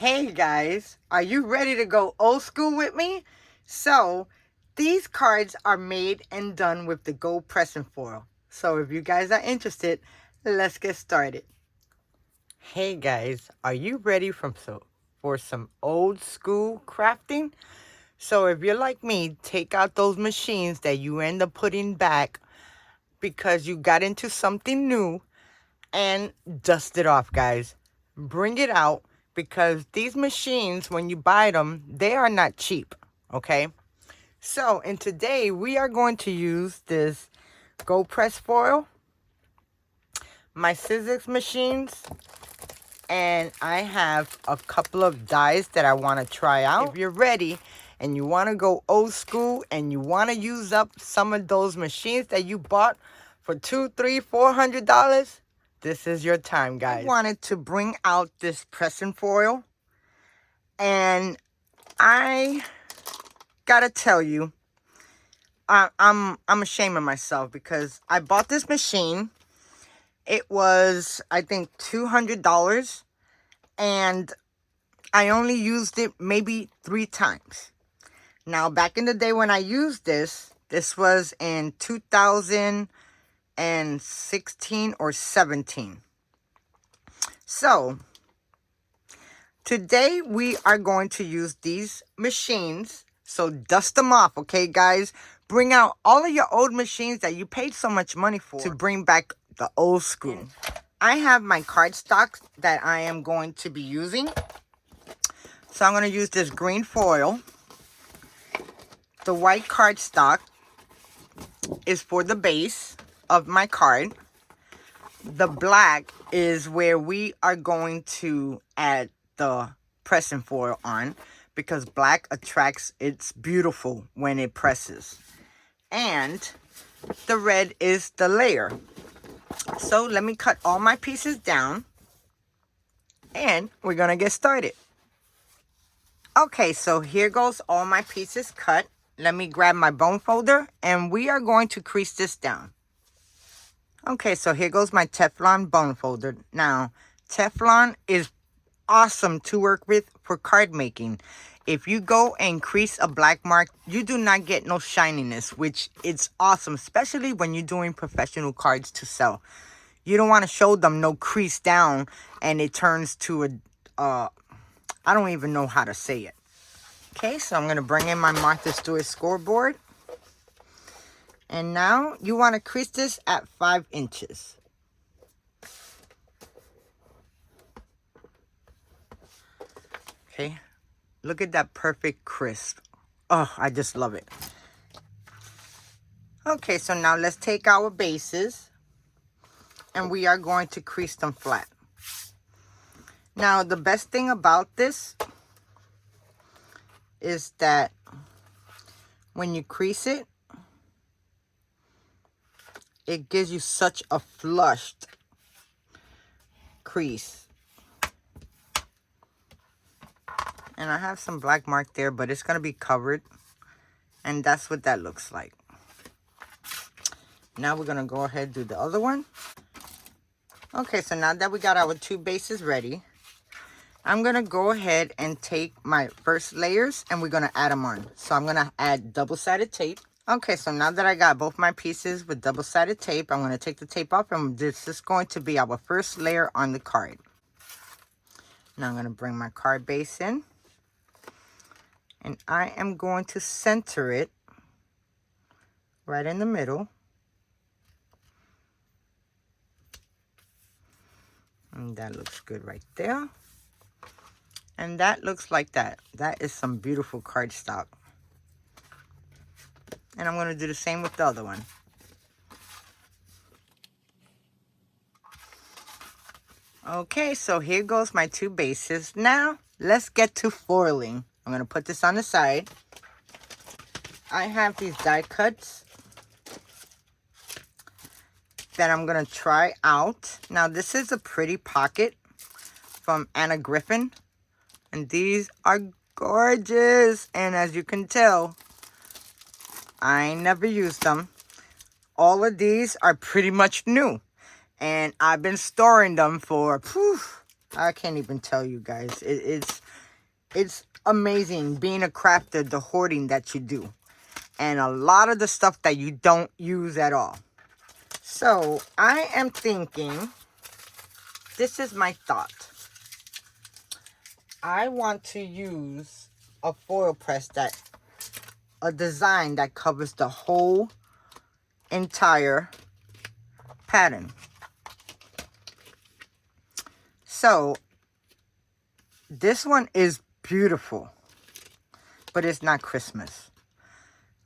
Hey guys, are you ready to go old school with me? So, these cards are made and done with the gold pressing foil. So if you guys are interested, let's get started. Hey guys, are you ready for some old school crafting? So if you're like me, take out those machines that you end up putting back because you got into something new and dust it off, guys. Bring it out because these machines, when you buy them, they are not cheap, okay? So, and today we are going to use this gold press foil, my Sizzix machines, and I have a couple of dies that I want to try out. If you're ready and you want to go old school and you want to use up some of those machines that you bought for $200, $300, $400, this is your time, guys. I wanted to bring out this pressing foil, and I gotta tell you, I'm ashamed of myself because I bought this machine. It was, I think, $200, and I only used it maybe 3 times. Now, back in the day when I used this was in 2016 or 17. So, today we are going to use these machines. So dust them off, okay, guys? Bring out all of your old machines that you paid so much money for to bring back the old school. I have my cardstock that I am going to be using. So I'm going to use this green foil. The white cardstock is for the base of my card. The black is where we are going to add the pressing foil on because black attracts, it's beautiful when it presses. And the red is the layer. So let me cut all my pieces down and we're gonna get started. Okay, so here goes all my pieces cut. Let me grab my bone folder and we are going to crease this down. Okay, so here goes my Teflon bone folder. Now, Teflon is awesome to work with for card making. If you go and crease a black mark, you do not get no shininess, which is awesome, especially when you're doing professional cards to sell. You don't want to show them no crease down and it turns to I don't even know how to say it. Okay, so I'm going to bring in my Martha Stewart scoreboard. And now you want to crease this at 5 inches. Okay, look at that perfect crisp. Oh, I just love it. Okay, so now let's take our bases and we are going to crease them flat. Now, the best thing about this is that when you crease it, it gives you such a flushed crease. And I have some black mark there, but it's going to be covered. And that's what that looks like. Now we're going to go ahead and do the other one. Okay, so now that we got our 2 bases ready, I'm going to go ahead and take my first layers and we're going to add them on. So I'm going to add double-sided tape. Okay, so now that I got both my pieces with double-sided tape, I'm going to take the tape off and this is going to be our first layer on the card. Now I'm going to bring my card base in. And I am going to center it right in the middle. And that looks good right there. And that looks like that. That is some beautiful cardstock. And I'm going to do the same with the other one. Okay, so here goes my 2 bases. Now, let's get to foiling. I'm going to put this on the side. I have these die cuts that I'm going to try out. Now, this is a pretty pocket from Anna Griffin. And these are gorgeous. And as you can tell, I ain't never used them. All of these are pretty much new. And I've been storing them for I can't even tell you guys. It's amazing being a crafter, the hoarding that you do. And a lot of the stuff that you don't use at all. So, I am thinking, this is my thought. I want to use a foil press a design that covers the whole entire pattern. So, this one is beautiful, but it's not Christmas.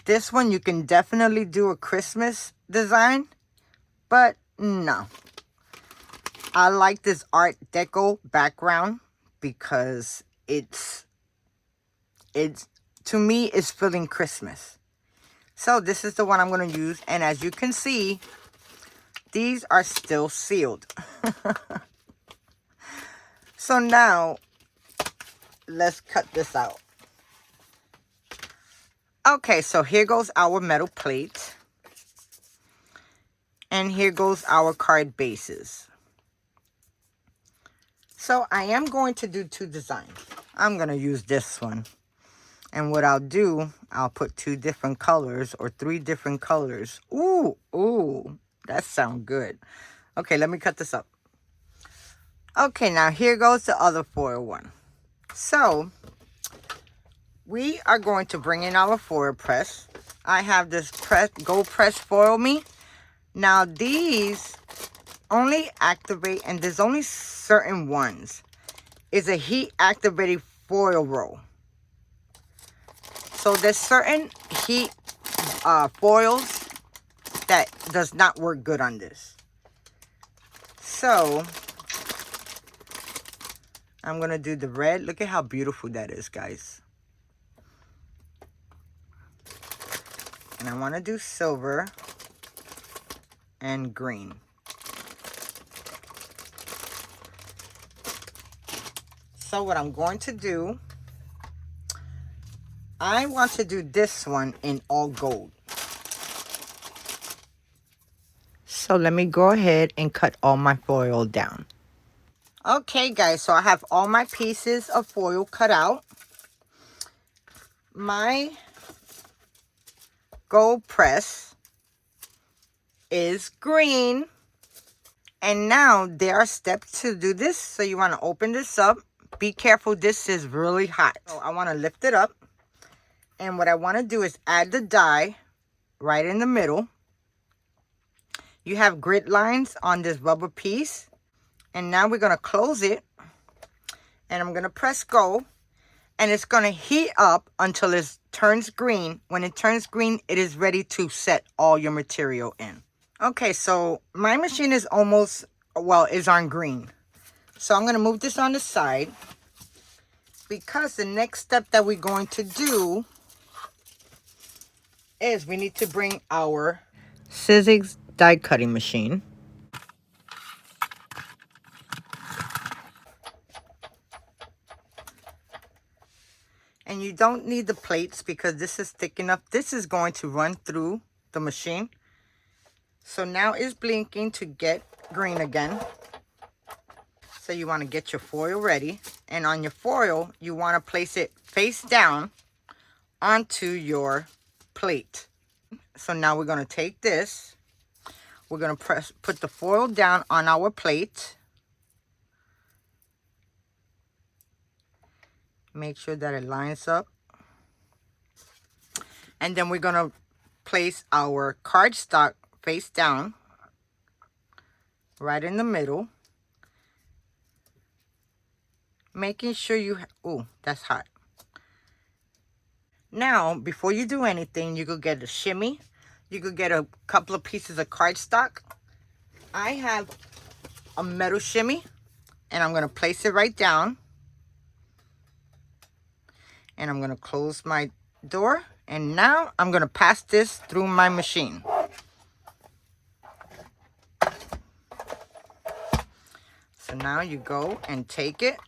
This one, you can definitely do a Christmas design, but no. I like this Art Deco background because it's to me, it's feeling Christmas. So this is the one I'm going to use. And as you can see, these are still sealed. So now, let's cut this out. Okay, so here goes our metal plate. And here goes our card bases. So I am going to do two designs. I'm going to use this one. And what I'll do, I'll put 2 different colors or 3 different colors. Ooh, that sounds good. Okay, let me cut this up. Okay, now here goes the other foil one. So, we are going to bring in our foil press. I have this Gold Press Foil Me. Now, these only activate, and there's only certain ones. It's a heat activated foil roll. So there's certain heat foils that does not work good on this. So I'm going to do the red. Look at how beautiful that is, guys. And I want to do silver and green. So what I'm going to do, I want to do this one in all gold. So let me go ahead and cut all my foil down. Okay, guys, so I have all my pieces of foil cut out. My gold press is green. And now there are steps to do this. So you want to open this up. Be careful, this is really hot. So I want to lift it up. And what I want to do is add the die right in the middle. You have grid lines on this rubber piece. And now we're going to close it. And I'm going to press go. And it's going to heat up until it turns green. When it turns green, it is ready to set all your material in. Okay, so my machine is almost, well, is on green. So I'm going to move this on the side. Because the next step that we're going to do is we need to bring our Sizzix die cutting machine. And you don't need the plates because this is thick enough. This is going to run through the machine. So now it's blinking to get green again. So you want to get your foil ready. And on your foil, you want to place it face down onto your plate. So now we're going to take this. We're going to put the foil down on our plate. Make sure that it lines up. And then we're going to place our cardstock face down right in the middle. Making sure you, oh, that's hot. Now, before you do anything, you could get a shimmy. You could get a couple of pieces of cardstock. I have a metal shimmy, and I'm going to place it right down. And I'm going to close my door. And now I'm going to pass this through my machine. So now you go and take it.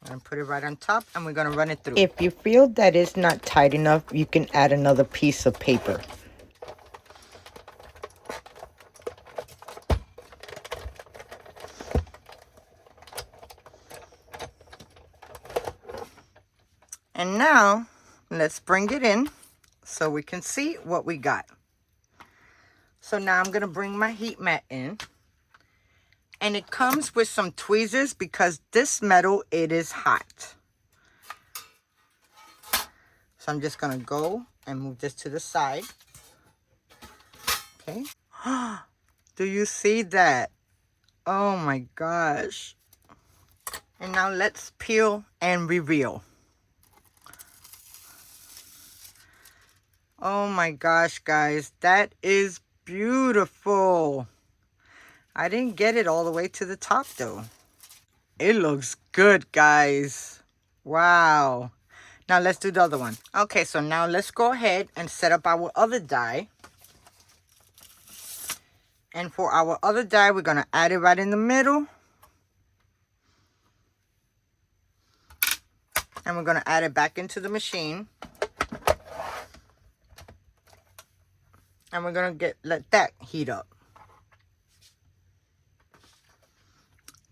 I'm going to put it right on top and we're going to run it through. If you feel that it's not tight enough, you can add another piece of paper. And now, let's bring it in so we can see what we got. So now I'm going to bring my heat mat in. And it comes with some tweezers because this metal, it is hot. So I'm just going to go and move this to the side. Okay. Do you see that? Oh my gosh. And now let's peel and reveal. Oh my gosh, guys. That is beautiful. I didn't get it all the way to the top though. It looks good, guys. Wow. Now let's do the other one. Okay, so now let's go ahead and set up our other die. And for our other die, we're going to add it right in the middle. And we're going to add it back into the machine. And we're going to let that heat up.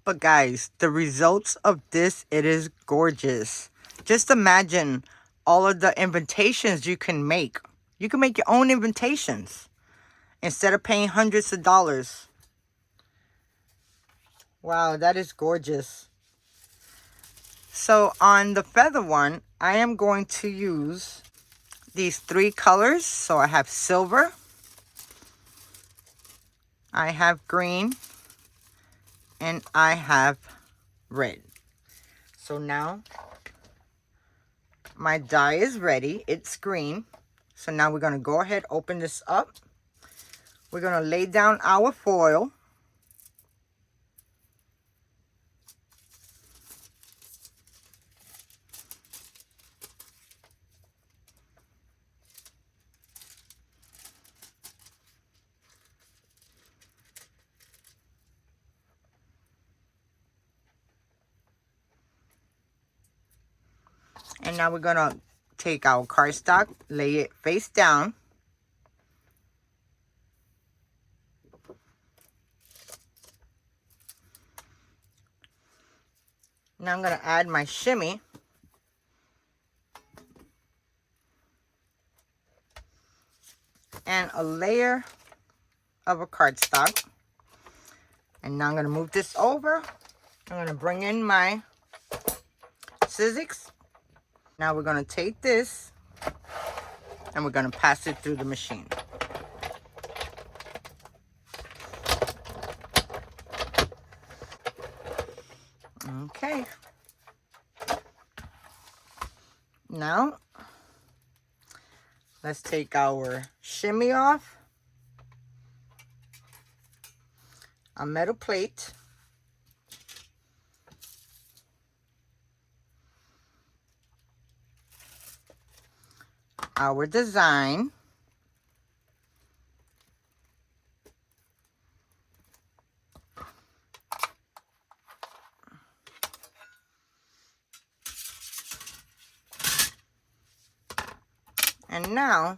But guys, the results of this, it is gorgeous. Just imagine all of the invitations you can make. You can make your own invitations instead of paying hundreds of dollars. Wow, that is gorgeous. So on the feather one, I am going to use these 3 colors. So I have silver, I have green, and I have red. So now my die is ready. It's green. So now we're going to go ahead, open this up. We're going to lay down our foil. And now we're going to take our cardstock, lay it face down. Now I'm going to add my shimmy. And a layer of a cardstock. And now I'm going to move this over. I'm going to bring in my Sizzix. Now we're going to take this and we're going to pass it through the machine. Okay. Now, let's take our shimmy off. A metal plate. Our design. And now,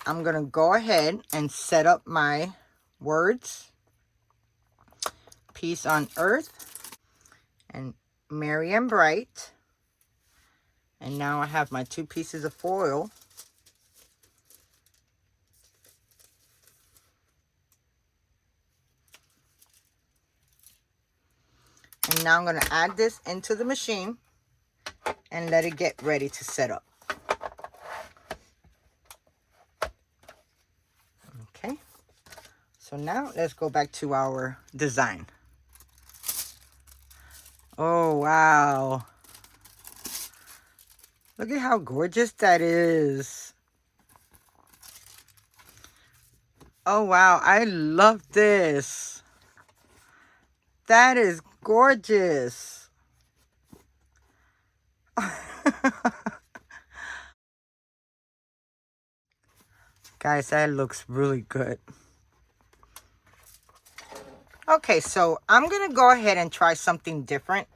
I'm going to go ahead and set up my words. Peace on Earth. And Merry and Bright. And now I have my 2 pieces of foil. And now I'm going to add this into the machine and let it get ready to set up. Okay. So now let's go back to our design. Oh, wow. Look at how gorgeous that is. Oh, wow. I love this. That is gorgeous. Guys, that looks really good. Okay, so I'm going to go ahead and try something different.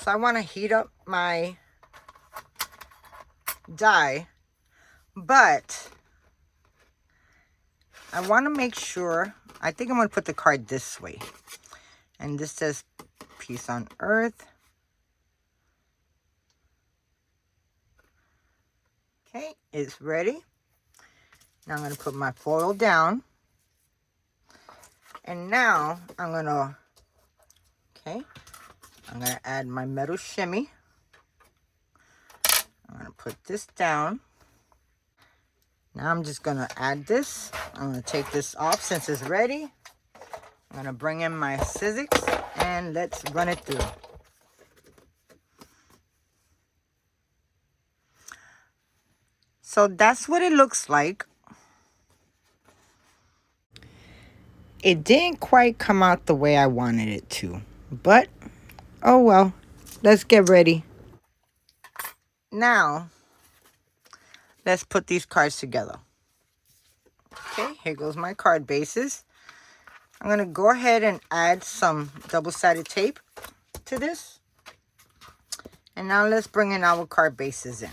So I want to heat up my die, but I want to make sure, I think I'm going to put the card this way. And this says Peace on Earth. is ready. Now I'm going to put my foil down. And now I'm going to add my metal shimmy. I'm going to put this down. Now I'm just going to add this. I'm going to take this off since it's ready. I'm going to bring in my Sizzix and let's run it through. So that's what it looks like. It didn't quite come out the way I wanted it to, but oh well. Let's get ready. Now, let's put these cards together. Okay, here goes my card bases. I'm going to go ahead and add some double-sided tape to this. And now let's bring in our card bases in.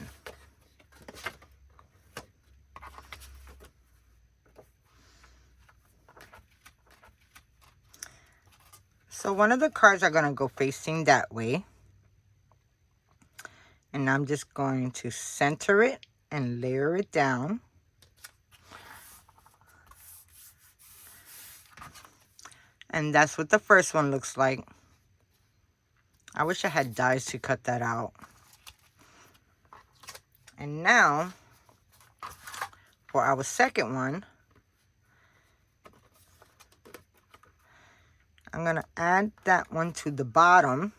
So one of the cards are going to go facing that way. And I'm just going to center it and layer it down. And that's what the first one looks like. I wish I had dies to cut that out. And now, for our second one, I'm going to add that one to the bottom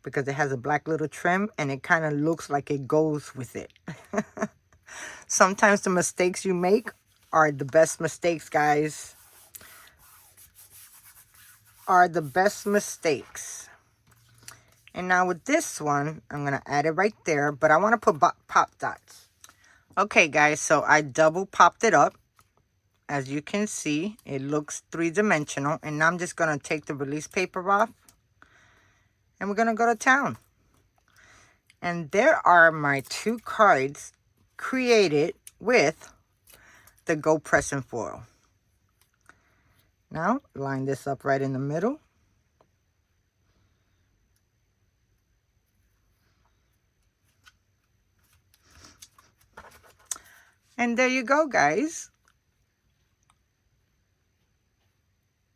because it has a black little trim and it kind of looks like it goes with it. Sometimes the mistakes you make are the best mistakes, guys. Are the best mistakes. And now with this one, I'm going to add it right there, but I want to put pop dots. Okay, guys, so I double popped it up. As you can see, it looks three-dimensional. And now I'm just going to take the release paper off. And we're going to go to town. And there are my 2 cards created with the Go Pressing foil. Now, line this up right in the middle. And there you go, guys.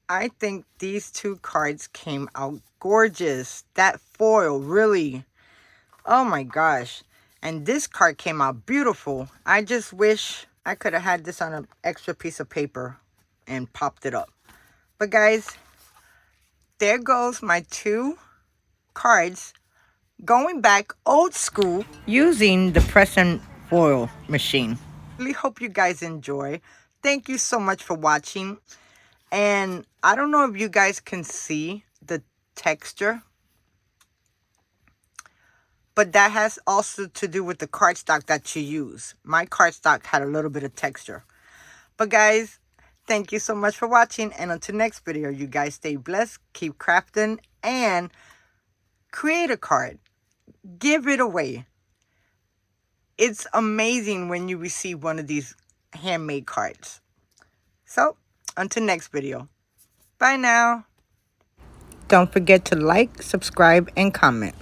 I think these 2 cards came out gorgeous. That foil, really. Oh my gosh. And this card came out beautiful. I just wish I could have had this on an extra piece of paper and popped it up. But guys, there goes my 2 cards going back old school using the press and foil machine. Really hope you guys enjoy. Thank you so much for watching. And I don't know if you guys can see the texture, but that has also to do with the cardstock that you use. My cardstock had a little bit of texture. But guys, thank you so much for watching. And until next video, you guys stay blessed, keep crafting, and create a card. Give it away. It's amazing when you receive one of these handmade cards. So, until next video. Bye now. Don't forget to like, subscribe, and comment.